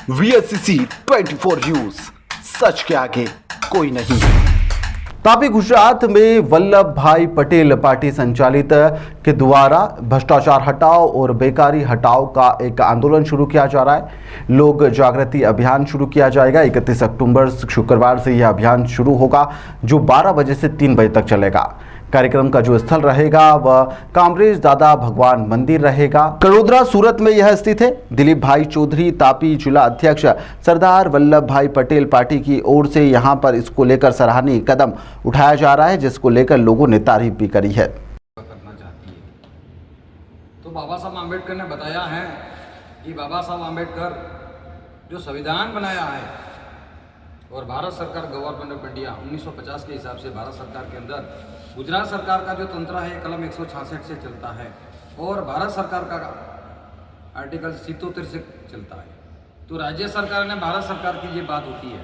VSCC 24 news, सच के आगे कोई नहीं। तापी गुजरात में वल्लभ भाई पटेल पार्टी संचालित के द्वारा भ्रष्टाचार हटाओ और बेकारी हटाओ का एक आंदोलन शुरू किया जा रहा है। लोक जागृति अभियान शुरू किया जाएगा। 31 अक्टूबर शुक्रवार से यह अभियान शुरू होगा, जो 12 बजे से 3 बजे तक चलेगा। कार्यक्रम का जो स्थल रहेगा वह कामरेज दादा भगवान मंदिर रहेगा। कड़ोदरा सूरत में यह स्थित है। दिलीप भाई चौधरी तापी जिला अध्यक्ष सरदार वल्लभ भाई पटेल पार्टी की ओर से यहां पर इसको लेकर सराहनीय कदम उठाया जा रहा है, जिसको लेकर लोगों ने तारीफ भी करी है। करना चाहती है तो बाबा साहब आम्बेडकर ने बताया है कि बाबा साहब आम्बेडकर जो संविधान बनाया है और भारत सरकार गवर्नमेंट ऑफ इंडिया 1950 के हिसाब से भारत सरकार के अंदर गुजरात सरकार का जो तंत्र है कलम 166 से चलता है और भारत सरकार का आर्टिकल 77 से चलता है। तो राज्य सरकार ने भारत सरकार की ये बात होती है,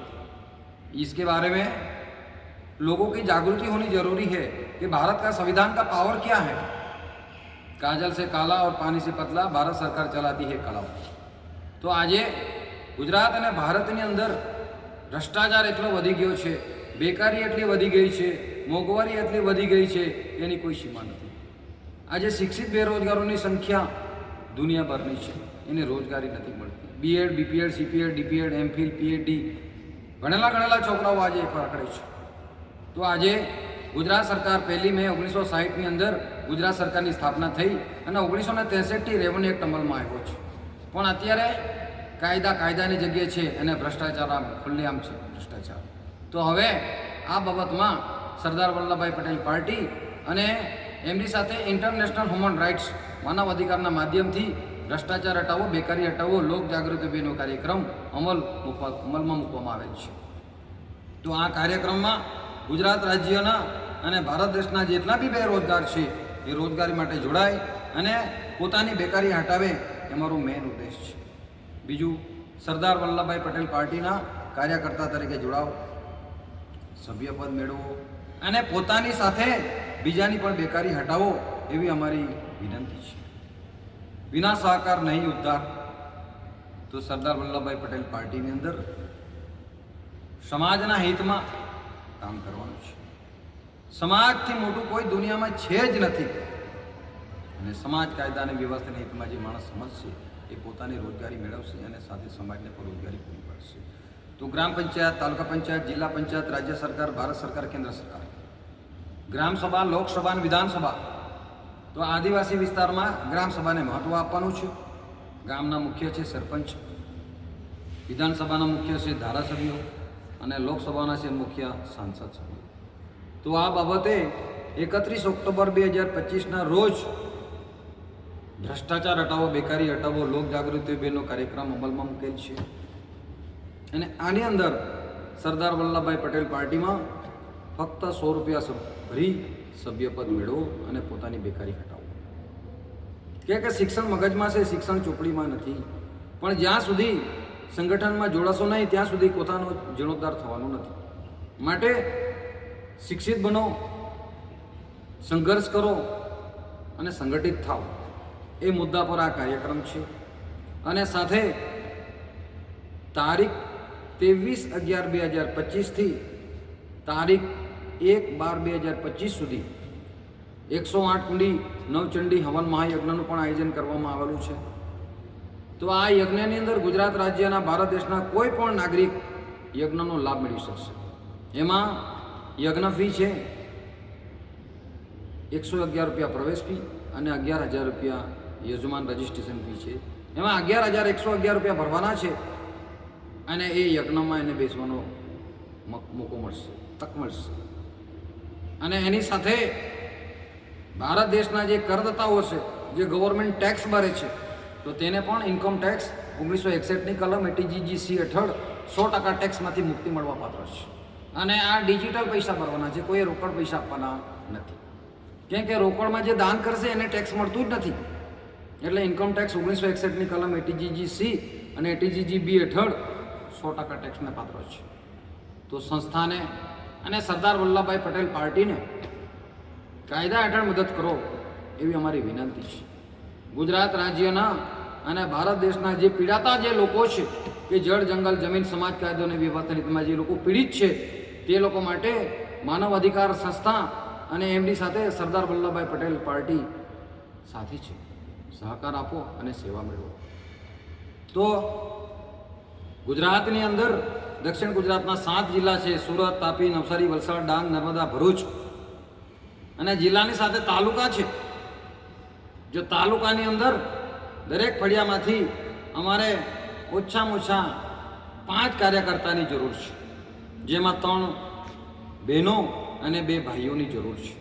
इसके बारे में लोगों की जागृति होनी जरूरी है कि भारत का संविधान का पावर क्या है। काजल से काला और पानी से पतला भारत सरकार चलाती है कला। तो आज गुजरात અને ભારતની અંદર ભ્રષ્ટાચાર એટલો વધી ગયો છે, બેકારી એટલી વધી ગઈ છે, મોંઘવારી એટલી વધી ગઈ છે, એની કોઈ સીમા નથી। આજે શિક્ષિત બેરોજગારોની સંખ્યા દુનિયાભરની છે, એને રોજગારી નથી મળતી। BEd, BPEd, CPEd, DPEd, MPhil, PhD ગણેલા છોકરાઓ આજે ફરકડે છે। તો આજે ગુજરાત સરકાર 1 મે 1960ની અંદર ગુજરાત સરકારની સ્થાપના થઈ અને 1963થી રેવન્યુ એક્ટ અમલમાં આવ્યો છે। પણ અત્યારે કાયદાની જગ્યાએ છે અને ભ્રષ્ટાચાર આમ ખુલ્લેઆમ છે ભ્રષ્ટાચાર। તો હવે આ બાબતમાં સરદાર વલ્લભભાઈ પટેલ પાર્ટી અને એમની સાથે ઇન્ટરનેશનલ હ્યુમન રાઇટ્સ માનવ અધિકારના માધ્યમથી ભ્રષ્ટાચાર હટાવો, બેકારી હટાવો, લોક જાગૃતિ અભિયાનનો કાર્યક્રમ અમલમાં મૂકવામાં આવેલ છે। તો આ કાર્યક્રમમાં ગુજરાત રાજ્યના અને ભારત દેશના જેટલા બી બેરોજગાર છે એ રોજગારી માટે જોડાય અને પોતાની બેકારી હટાવે એ મારો મેઇન ઉદ્દેશ છે। બીજું, સરદાર વલ્લભભાઈ પટેલ પાર્ટીના કાર્યકર્તા તરીકે જોડાવ, સભ્યપદ મેળવો અને પોતાની સાથે બીજાની પણ બેકારી હટાવો એવી અમારી વિનંતી છે। વિના સહકાર નહીં ઉદ્ધાર। તો સરદાર વલ્લભભાઈ પટેલ પાર્ટીની અંદર સમાજના હિતમાં કામ કરવાનું છે। સમાજથી મોટું કોઈ દુનિયામાં છે જ નથી અને સમાજ કાયદા અને વ્યવસ્થાના હિતમાં જે માણસ સમજશે એ પોતાની રોજગારી મેળવશે અને સાથે સમાજને પણ રોજગારી પૂરી પાડશે। તો ગ્રામ પંચાયત, તાલુકા પંચાયત, જિલ્લા પંચાયત, રાજ્ય સરકાર, ભારત સરકાર, કેન્દ્ર સરકાર, ગ્રામસભા, લોકસભા અને વિધાનસભા, તો આદિવાસી વિસ્તારમાં ગ્રામસભાને મહત્ત્વ આપવાનું છે। ગામના મુખ્ય છે સરપંચ, વિધાનસભાના મુખ્ય છે ધારાસભ્યો અને લોકસભાના છે મુખ્ય સાંસદ સભ્યો। તો આ બાબતે 31 ઓક્ટોબર 2025ના રોજ ભ્રષ્ટાચાર હટાવો, બેકારી હટાવો, લોક જાગૃતિ અભિયાનનો કાર્યક્રમ અમલમાં મૂકેલ છે અને આની અંદર સરદાર વલ્લભભાઈ પટેલ પાર્ટીમાં ફક્ત 100 રૂપિયા ભરી સભ્યપદ મેળવો અને પોતાની બેકારી હટાવો। કે શિક્ષણ મગજમાં છે, શિક્ષણ ચોપડીમાં નથી। પણ જ્યાં સુધી સંગઠનમાં જોડાશો નહીં ત્યાં સુધી પોતાનો જીર્ણોદ્ધાર થવાનો નથી। માટે શિક્ષિત બનો, સંઘર્ષ કરો અને સંગઠિત થાઓ એ મુદ્દા પર આ કાર્યક્રમ છે। અને સાથે તારીખ 23/11/2025 થી તારીખ 1/12/2025 સુધી 108 કુંડી નવચંડી હવન મહાયજ્ઞનું પણ આયોજન કરવામાં આવેલું છે। તો આ યજ્ઞની અંદર ગુજરાત રાજ્યના, ભારત દેશના કોઈ પણ નાગરિક યજ્ઞનો લાભ મેળવી શકશે। એમાં યજ્ઞ ફી છે 111 રૂપિયા પ્રવેશ ફી અને 11,000 રૂપિયા યજમાન રજિસ્ટ્રેશન ફી છે। એમાં 11,111 રૂપિયા ભરવાના છે અને એ યજ્ઞમાં એને બેસવાનો મોકો મળશે, તક મળશે। અને એની સાથે ભારત દેશના જે કરદાતાઓ છે, જે ગવર્મેન્ટ ટેક્સ ભરે છે, તો તેને પણ ઇન્કમ ટેક્સ 1961ની કલમ ATGG હેઠળ 100% ટેક્સમાંથી મુક્તિ મળવા પાત્ર છે। અને આ ડિજિટલ પૈસા ભરવાના છે, કોઈ રોકડ પૈસા આપવાના નથી। કેમ કે રોકડમાં જે દાન કરશે એને ટેક્સ મળતું જ નથી। એટલે ઇન્કમ ટેક્સ 1961ની કલમ ATGG અને ATGG હેઠળ 100% ટેક્સને પાત્ર છે। તો સંસ્થાને અને સરદાર વલ્લભભાઈ પટેલ પાર્ટીને કાયદા હેઠળ મદદ કરો એવી અમારી વિનંતી છે। ગુજરાત રાજ્યના અને ભારત દેશના જે પીડાતા જે લોકો છે કે જળ જંગલ જમીન સમાજ કાયદો અને વ્યવસ્થા રીતમાં જે લોકો પીડિત છે તે લોકો માટે માનવ અધિકાર સંસ્થા અને એમની સાથે સરદાર વલ્લભભાઈ પટેલ પાર્ટી સાથે છે. સહકાર આપો અને સેવા મેળવો. તો ગુજરાતની અંદર દક્ષિણ ગુજરાતના 7 જિલ્લા છે: સુરત, તાપી, નવસારી, વલસાડ, ડાંગ, નર્મદા, ભરૂચ, અને જિલ્લાની સાથે તાલુકા છે. જો તાલુકાની અંદર દરેક ફળિયામાંથી અમારે ઓછામાં ઓછા 5 કાર્યકર્તાની જરૂર છે, જેમાં 3 બહેનો અને 2 ભાઈઓની જરૂર છે.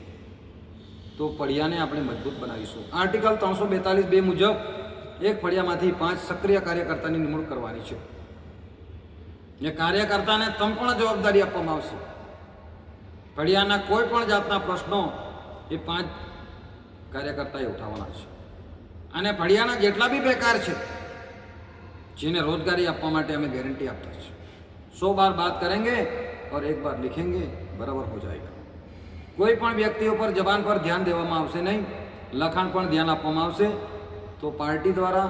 તો ફળિયાને આપણે મજબૂત બનાવીશું. આર્ટિકલ 342(2) મુજબ એક ફળિયામાંથી 5 સક્રિય કાર્યકર્તાની નિમણૂક કરવાની છે. એ કાર્યકર્તાને સંપૂર્ણ જવાબદારી આપવામાં આવશે. ફળિયાના કોઈ પણ જાતના પ્રશ્નો એ 5 કાર્યકર્તાએ ઉઠાવવાના છે. અને ફળિયાના જેટલા બી બેકાર છે, जिन्हें रोजगारी આપવા માટે અમે गारंटी આપતા છે. 100 बार बात करेंगे और 1 बार लिखेंगे, बराबर हो जाएगा. કોઈ પણ વ્યક્તિ ઉપર જબાન પર ધ્યાન દેવામાં આવશે નહીં, લખાણ પણ ધ્યાન આપવામાં આવશે. તો પાર્ટી દ્વારા,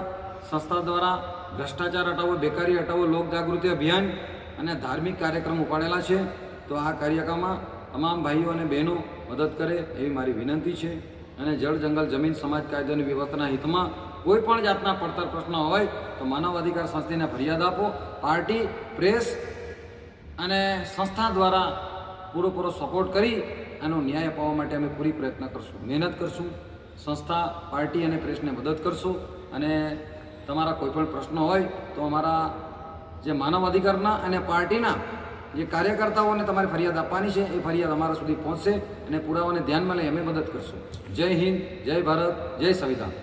સંસ્થા દ્વારા ભ્રષ્ટાચાર હટાવો, બેકારી હટાવો, લોક જાગૃતિ અભિયાન અને ધાર્મિક કાર્યક્રમ ઉપાડેલા છે. તો આ કાર્યક્રમમાં તમામ ભાઈઓ અને બહેનો મદદ કરે એવી મારી વિનંતી છે. અને જળ જંગલ જમીન સમાજ કાયદાની વ્યવસ્થાના હિતમાં કોઈ પણ જાતના પડતર પ્રશ્નો હોય તો માનવ અધિકાર સંસ્થાને ફરિયાદ આપો. પાર્ટી, પ્રેસ અને સંસ્થા દ્વારા પૂરેપૂરો સપોર્ટ કરી આનો ન્યાય અપાવવા માટે અમે પૂરી પ્રયત્ન કરશું, મહેનત કરશું. સંસ્થા, પાર્ટી અને પ્રેસને મદદ કરશું. અને તમારા કોઈ પણ પ્રશ્નો હોય તો અમારા જે માનવ અધિકારના અને પાર્ટીના જે કાર્યકર્તાઓને તમારે ફરિયાદ આપવાની છે એ ફરિયાદ અમારા સુધી પહોંચશે અને પુરાવાને ધ્યાનમાં લઈ અમે મદદ કરશું. જય હિન્દ, જય ભારત, જય સંવિધાન.